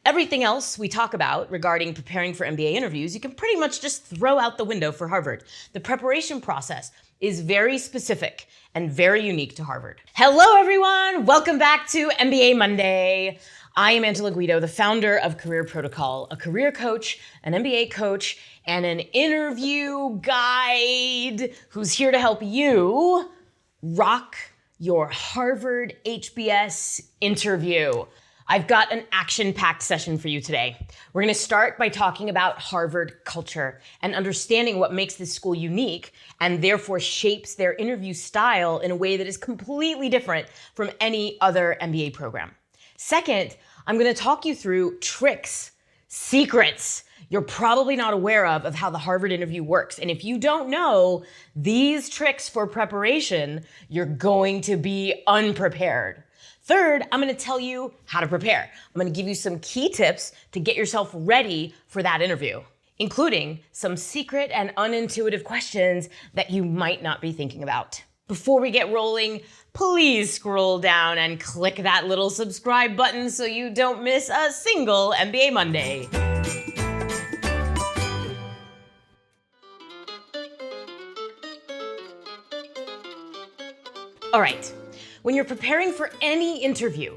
Everything else we talk about regarding preparing for MBA interviews, you can pretty much just throw out the window for Harvard. The preparation process is very specific and very unique to Harvard. Hello, everyone. Welcome back to MBA Monday. I am Angela Guido, the founder of Career Protocol, a career coach, an MBA coach, and an interview guide who's here to help you rock your Harvard HBS interview. I've got an action-packed session for you today. We're gonna start by talking about Harvard culture and understanding what makes this school unique and therefore shapes their interview style in a way that is completely different from any other MBA program. Second, I'm gonna talk you through tricks, secrets you're probably not aware of how the Harvard interview works. And if you don't know these tricks for preparation, you're going to be unprepared. Third, I'm gonna tell you how to prepare. I'm gonna give you some key tips to get yourself ready for that interview, including some secret and unintuitive questions that you might not be thinking about. Before we get rolling, please scroll down and click that little subscribe button so you don't miss a single MBA Monday. All right. When you're preparing for any interview,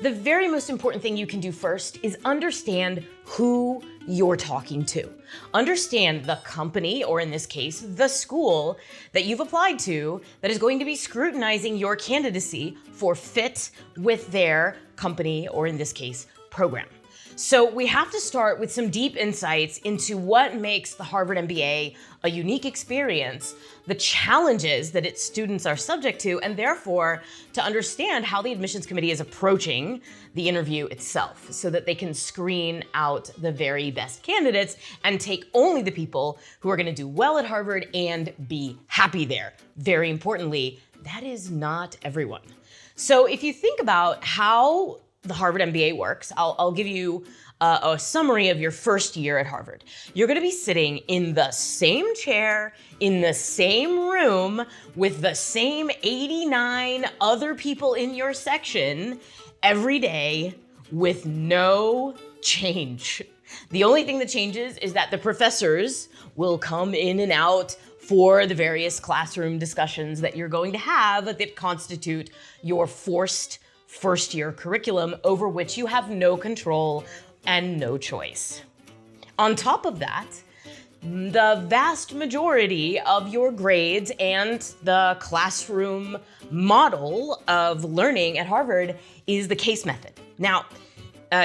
the very most important thing you can do first is understand who you're talking to. Understand the company, or in this case, the school that you've applied to that is going to be scrutinizing your candidacy for fit with their company, or in this case, program. So we have to start with some deep insights into what makes the Harvard MBA a unique experience, the challenges that its students are subject to, and therefore to understand how the admissions committee is approaching the interview itself so that they can screen out the very best candidates and take only the people who are going to do well at Harvard and be happy there. Very importantly, that is not everyone. So if you think about how the Harvard MBA works, I'll give you a summary of your first year at Harvard. You're gonna be sitting in the same chair, in the same room, with the same 89 other people in your section every day with no change. The only thing that changes is that the professors will come in and out for the various classroom discussions that you're going to have that constitute your forced first-year curriculum over which you have no control and no choice. On top of that, the vast majority of your grades and the classroom model of learning at Harvard is the case method. Now,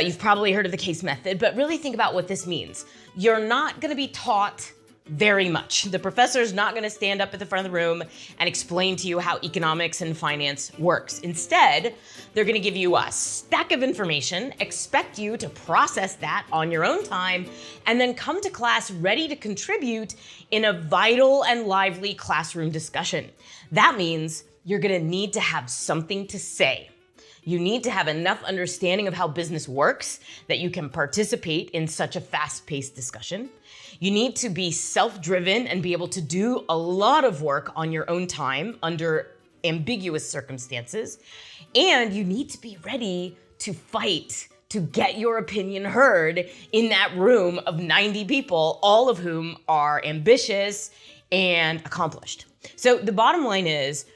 you've probably heard of the case method, but really think about what this means. You're not gonna be taught very much. The professor's not gonna stand up at the front of the room and explain to you how economics and finance works. Instead, they're gonna give you a stack of information, expect you to process that on your own time, and then come to class ready to contribute in a vital and lively classroom discussion. That means you're gonna need to have something to say. You need to have enough understanding of how business works that you can participate in such a fast-paced discussion. You need to be self-driven and be able to do a lot of work on your own time under ambiguous circumstances. And you need to be ready to fight to get your opinion heard in that room of 90 people, all of whom are ambitious and accomplished. So the bottom line is,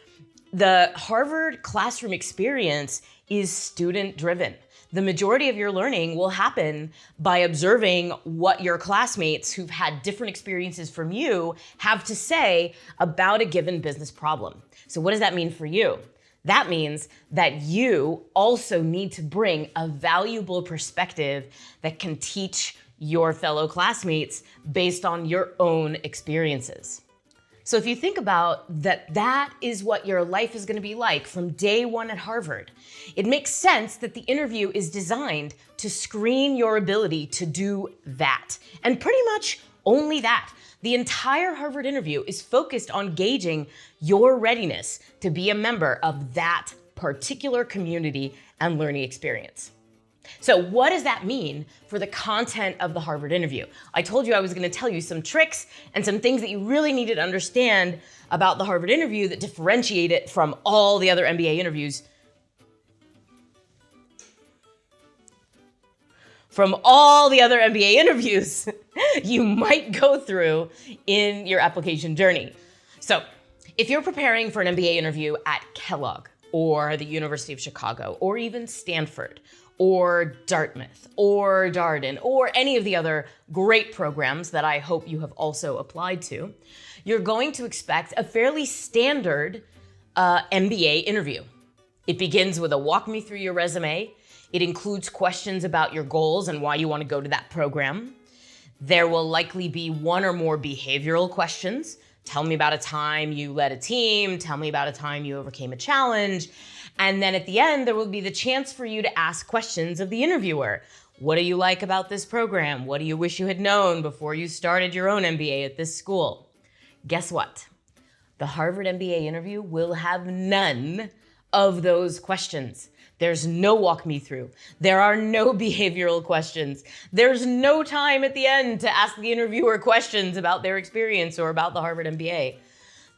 the Harvard classroom experience is student-driven. The majority of your learning will happen by observing what your classmates who've had different experiences from you have to say about a given business problem. So what does that mean for you? That means that you also need to bring a valuable perspective that can teach your fellow classmates based on your own experiences. So if you think about that is what your life is going to be like from day one at Harvard, it makes sense that the interview is designed to screen your ability to do that, and pretty much only that. The entire Harvard interview is focused on gauging your readiness to be a member of that particular community and learning experience. So what does that mean for the content of the Harvard interview? I told you I was going to tell you some tricks and some things that you really needed to understand about the Harvard interview that differentiate it from all the other MBA interviews. from all the other MBA interviews you might go through in your application journey. So if you're preparing for an MBA interview at Kellogg or the University of Chicago or even Stanford or Dartmouth or Darden or any of the other great programs that I hope you have also applied to, you're going to expect a fairly standard MBA interview. It begins with a walk me through your resume. It includes questions about your goals and why you want to go to that program. There will likely be one or more behavioral questions. Tell me about a time you led a team. Tell me about a time you overcame a challenge. And then at the end, there will be the chance for you to ask questions of the interviewer. What do you like about this program? What do you wish you had known before you started your own MBA at this school? Guess what? The Harvard MBA interview will have none of those questions. There's no walk me through. There are no behavioral questions. There's no time at the end to ask the interviewer questions about their experience or about the Harvard MBA.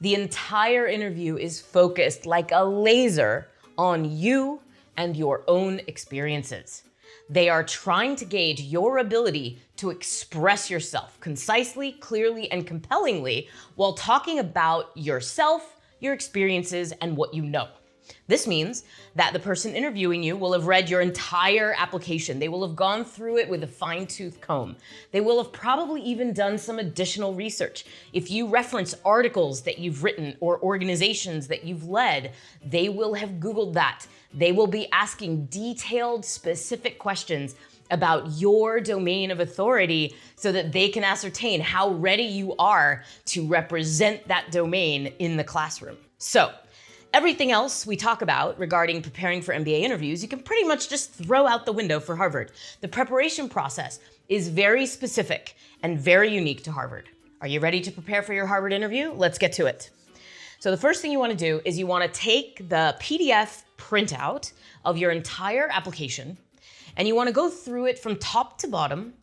The entire interview is focused like a laser on you and your own experiences. They are trying to gauge your ability to express yourself concisely, clearly, and compellingly while talking about yourself, your experiences, and what you know. This means that the person interviewing you will have read your entire application. They will have gone through it with a fine-tooth comb. They will have probably even done some additional research. If you reference articles that you've written or organizations that you've led, they will have Googled that. They will be asking detailed, specific questions about your domain of authority so that they can ascertain how ready you are to represent that domain in the classroom. So, everything else we talk about regarding preparing for MBA interviews, you can pretty much just throw out the window for Harvard. The preparation process is very specific and very unique to Harvard. Are you ready to prepare for your Harvard interview? Let's get to it. So the first thing you want to do is you want to take the PDF printout of your entire application and you want to go through it from top to bottom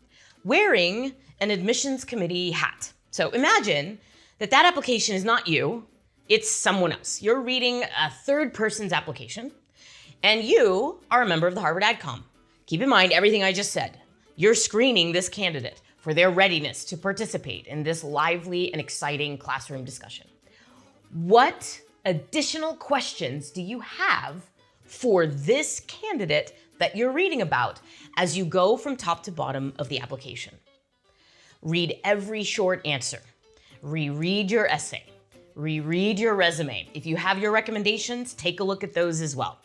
wearing an admissions committee hat. So imagine that that application is not you. It's someone else. You're reading a third person's application, and you are a member of the Harvard AdCom. Keep in mind everything I just said. You're screening this candidate for their readiness to participate in this lively and exciting classroom discussion. What additional questions do you have for this candidate that you're reading about as you go from top to bottom of the application? Read every short answer. Reread your essay. Reread your resume. If you have your recommendations, take a look at those as well.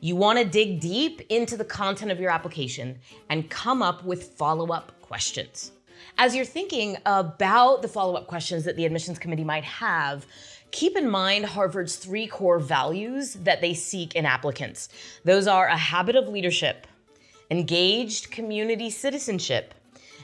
You want to dig deep into the content of your application and come up with follow-up questions. As you're thinking about the follow-up questions that the admissions committee might have, keep in mind Harvard's 3 core values that they seek in applicants. Those are a habit of leadership, engaged community citizenship,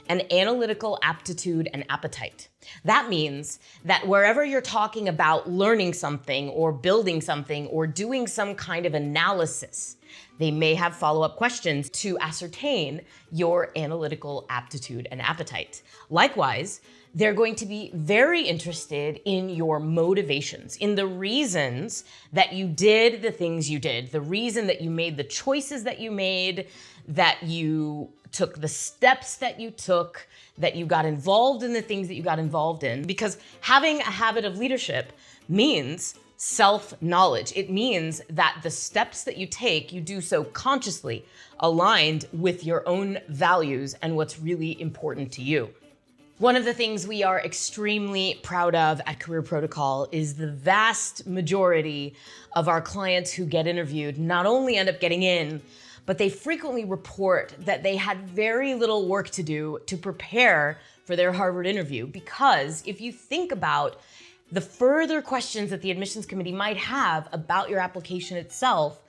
and analytical aptitude and appetite. That means that wherever you're talking about learning something or building something or doing some kind of analysis, they may have follow-up questions to ascertain your analytical aptitude and appetite. Likewise, they're going to be very interested in your motivations, in the reasons that you did the things you did, the reason that you made the choices that you made, that you took the steps that you took, that you got involved in the things that you got involved in. Because having a habit of leadership means self-knowledge. It means that the steps that you take, you do so consciously, aligned with your own values and what's really important to you. One of the things we are extremely proud of at Career Protocol is the vast majority of our clients who get interviewed not only end up getting in, but they frequently report that they had very little work to do to prepare for their Harvard interview. Because if you think about the further questions that the admissions committee might have about your application itself,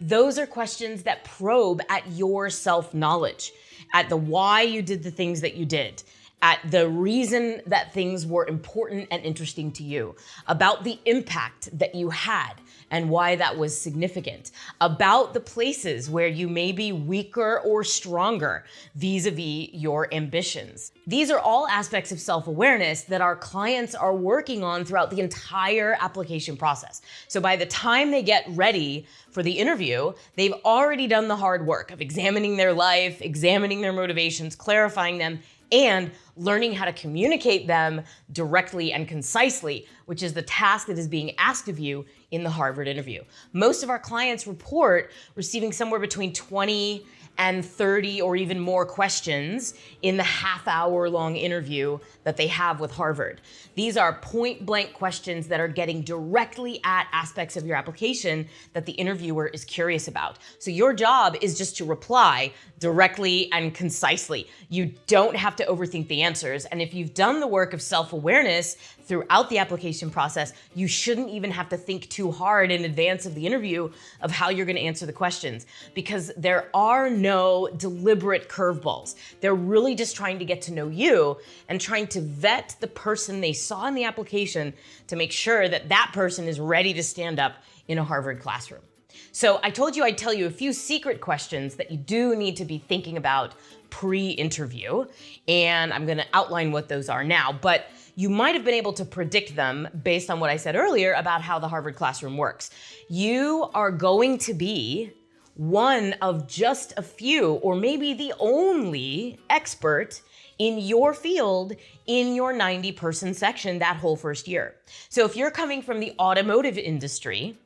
those are questions that probe at your self-knowledge, at the why you did the things that you did, at the reason that things were important and interesting to you, about the impact that you had, and why that was significant, about the places where you may be weaker or stronger vis-a-vis your ambitions. These are all aspects of self-awareness that our clients are working on throughout the entire application process. So by the time they get ready for the interview, they've already done the hard work of examining their life, examining their motivations, clarifying them, and learning how to communicate them directly and concisely, which is the task that is being asked of you in the Harvard interview. Most of our clients report receiving somewhere between 20 and 30 or even more questions in the half-hour-long interview that they have with Harvard. These are point-blank questions that are getting directly at aspects of your application that the interviewer is curious about. So your job is just to reply directly and concisely. You don't have to overthink the answers. And if you've done the work of self-awareness throughout the application process, you shouldn't even have to think too hard in advance of the interview of how you're going to answer the questions, because there are no deliberate curveballs. They're really just trying to get to know you and trying to vet the person they saw in the application to make sure that that person is ready to stand up in a Harvard classroom. So I told you I'd tell you a few secret questions that you do need to be thinking about pre-interview, and I'm going to outline what those are now, but you might have been able to predict them based on what I said earlier about how the Harvard classroom works. You are going to be one of just a few, or maybe the only expert in your field in your 90-person section that whole first year. So if you're coming from the automotive industry,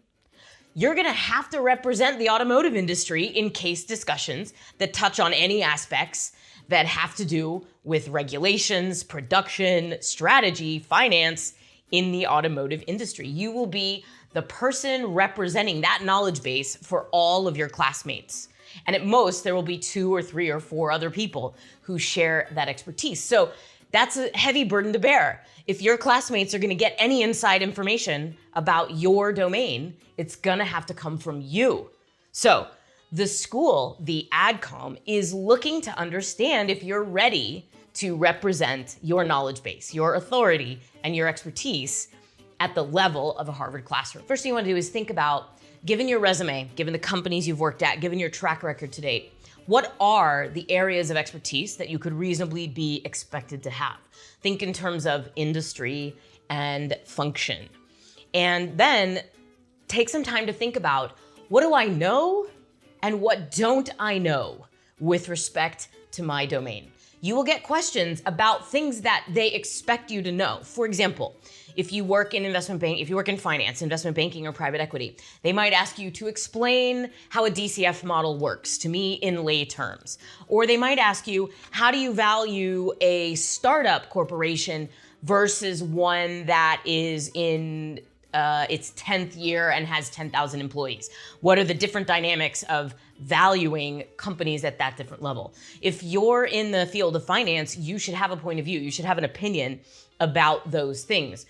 you're gonna have to represent the automotive industry in case discussions that touch on any aspects that have to do with regulations, production, strategy, finance in the automotive industry. You will be the person representing that knowledge base for all of your classmates. And at most, there will be 2 or 3 or 4 other people who share that expertise. So that's a heavy burden to bear. If your classmates are gonna get any inside information about your domain, it's gonna have to come from you. So the school, the AdCom, is looking to understand if you're ready to represent your knowledge base, your authority, and your expertise at the level of a Harvard classroom. First thing you want to do is think about, given your resume, given the companies you've worked at, given your track record to date, what are the areas of expertise that you could reasonably be expected to have? Think in terms of industry and function. And then take some time to think about, what do I know and what don't I know with respect to my domain? You will get questions about things that they expect you to know. For example, if you work in investment bank, if you work in finance, investment banking, or private equity, they might ask you to explain how a DCF model works to me in lay terms. Or they might ask you, how do you value a startup corporation versus one that is in its 10th year and has 10,000 employees? What are the different dynamics of valuing companies at that different level? If you're in the field of finance, you should have a point of view. You should have an opinion about those things.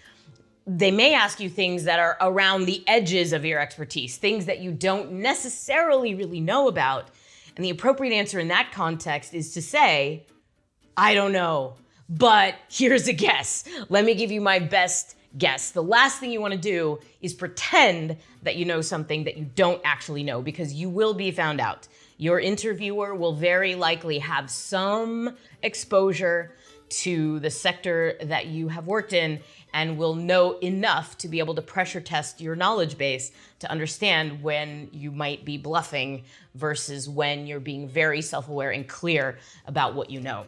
They may ask you things that are around the edges of your expertise, things that you don't necessarily really know about. And the appropriate answer in that context is to say, I don't know, but here's a guess. Let me give you my best guess. The last thing you want to do is pretend that you know something that you don't actually know, because you will be found out. Your interviewer will very likely have some exposure to the sector that you have worked in and will know enough to be able to pressure test your knowledge base to understand when you might be bluffing versus when you're being very self-aware and clear about what you know.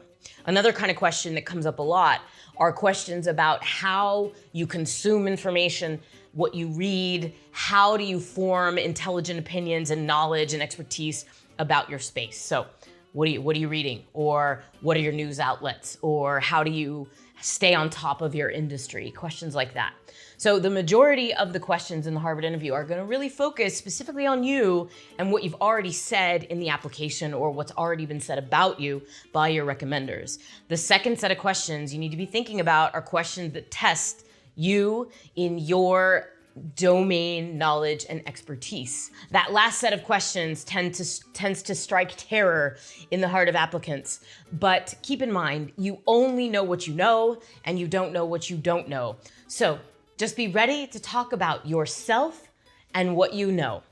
Another kind of question that comes up a lot are questions about how you consume information, what you read, how do you form intelligent opinions and knowledge and expertise about your space. So what are you reading? Or what are your news outlets? Or how do you stay on top of your industry? Questions like that. So the majority of the questions in the Harvard interview are going to really focus specifically on you and what you've already said in the application or what's already been said about you by your recommenders. The second set of questions you need to be thinking about are questions that test you in your domain knowledge and expertise. That last set of questions tends to strike terror in the heart of applicants. But keep in mind, you only know what you know and you don't know what you don't know. So just be ready to talk about yourself and what you know.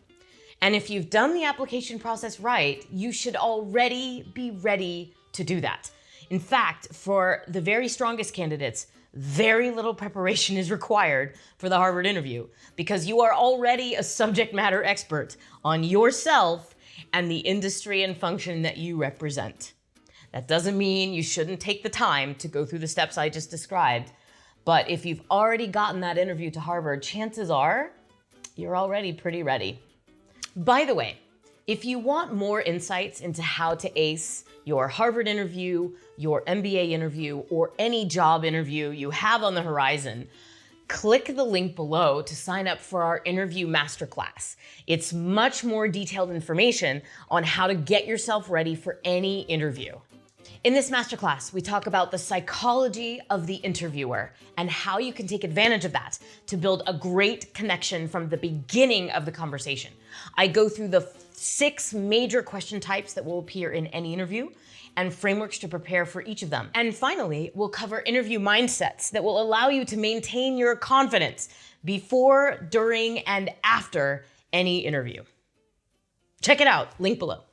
And if you've done the application process right, you should already be ready to do that. In fact, for the very strongest candidates, very little preparation is required for the Harvard interview because you are already a subject matter expert on yourself and the industry and function that you represent. That doesn't mean you shouldn't take the time to go through the steps I just described, but if you've already gotten that interview to Harvard, chances are you're already pretty ready. By the way, if you want more insights into how to ace your Harvard interview, your MBA interview, or any job interview you have on the horizon, click the link below to sign up for our interview masterclass. It's much more detailed information on how to get yourself ready for any interview. In this masterclass, we talk about the psychology of the interviewer and how you can take advantage of that to build a great connection from the beginning of the conversation. I go through the 6 major question types that will appear in any interview and frameworks to prepare for each of them. And finally, we'll cover interview mindsets that will allow you to maintain your confidence before, during, and after any interview. Check it out, link below.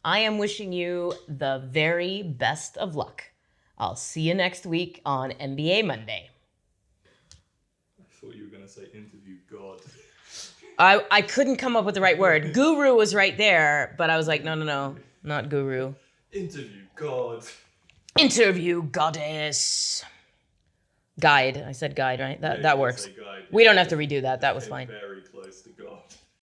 I am wishing you the very best of luck. I'll see you next week on MBA Monday. I thought you were going to say interview God. I couldn't come up with the right word. Guru was right there, but I was like, no, not guru. Interview God. Interview goddess. Guide. I said guide, right? That works. Guide. We don't have to redo that. That was fine. Very close to God.